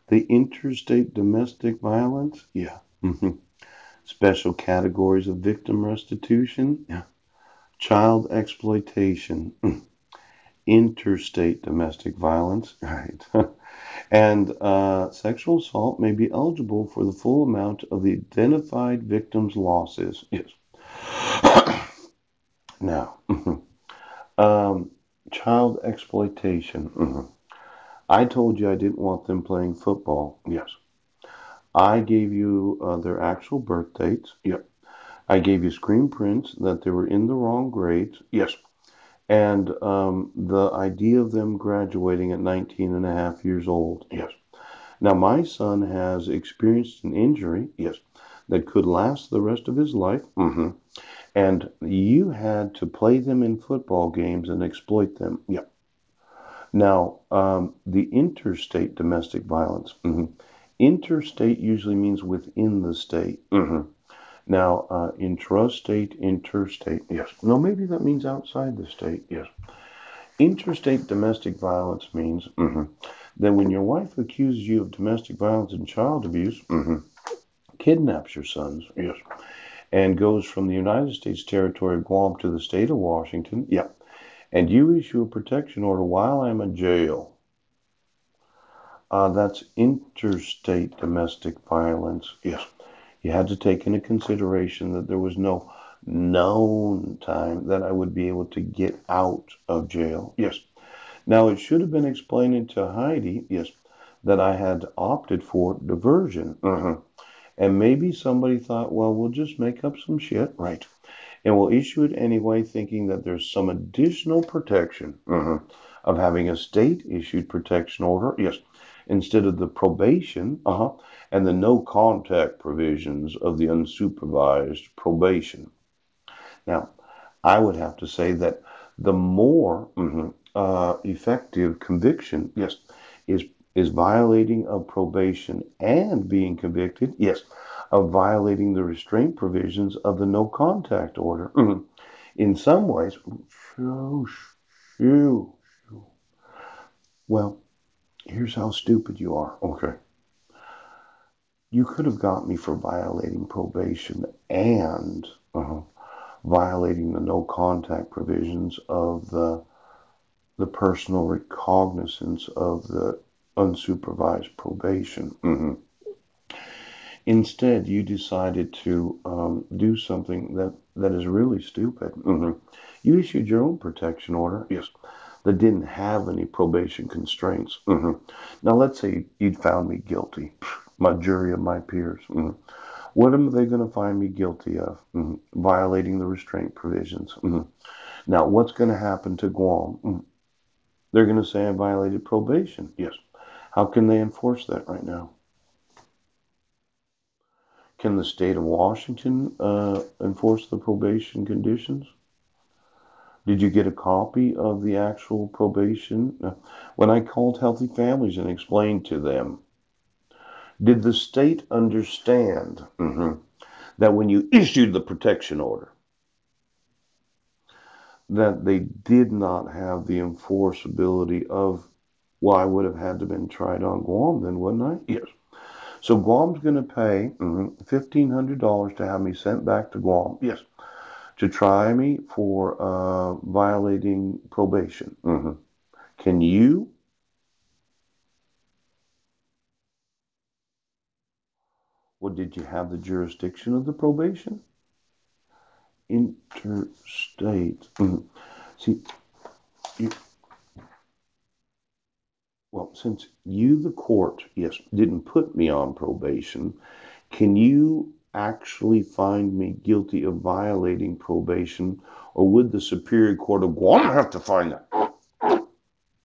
The interstate domestic violence? Yeah. Special categories of victim restitution? Yeah. Child exploitation. Interstate domestic violence? Right. And sexual assault may be eligible for the full amount of the identified victim's losses. Yes. Now, um, child exploitation. I told you I didn't want them playing football. Yes. I gave you their actual birth dates. Yep. I gave you screen prints that they were in the wrong grades. Yes. And the idea of them graduating at 19 and a half years old. Yes. Now, my son has experienced an injury. Yes. That could last the rest of his life. And you had to play them in football games and exploit them. Yep. Now, the interstate domestic violence. Interstate usually means within the state. Now, intrastate, interstate, yes. No, maybe that means outside the state, yes. Interstate domestic violence means that when your wife accuses you of domestic violence and child abuse, kidnaps your sons, yes, and goes from the United States territory of Guam to the state of Washington, yep, and you issue a protection order while I'm in jail, that's interstate domestic violence, yes. You had to take into consideration that there was no known time that I would be able to get out of jail. Yes. Now, it should have been explained to Heidi, yes, that I had opted for diversion. And maybe somebody thought, well, we'll just make up some shit, right? And we'll issue it anyway, thinking that there's some additional protection of having a state issued protection order. Yes, instead of the probation and the no contact provisions of the unsupervised probation. Now, I would have to say that the more effective conviction, yes, is violating of probation and being convicted, yes, of violating the restraint provisions of the no contact order. In some ways, shoo, shoo, well, here's how stupid you are. Okay. You could have got me for violating probation and violating the no contact provisions of the personal recognizance of the unsupervised probation. Instead, you decided to do something that is really stupid. You issued your own protection order, yes, that didn't have any probation constraints. Now, let's say you'd found me guilty, my jury of my peers. What am they going to find me guilty of? Violating the restraint provisions. Now, what's going to happen to Guam? They're going to say I violated probation. Yes. How can they enforce that right now? Can the state of Washington enforce the probation conditions? Did you get a copy of the actual probation? When I called Healthy Families and explained to them, did the state understand that when you issued the protection order, that they did not have the enforceability of, well, I would have had to been tried on Guam then, wouldn't I? Yes. So Guam's going to pay $1,500 to have me sent back to Guam. Yes. To try me for violating probation. Can you? Well, did you have the jurisdiction of the probation? Interstate. See, you, well, since you, the court, yes, didn't put me on probation, can you actually find me guilty of violating probation, or would the Superior Court of Guam have to find that?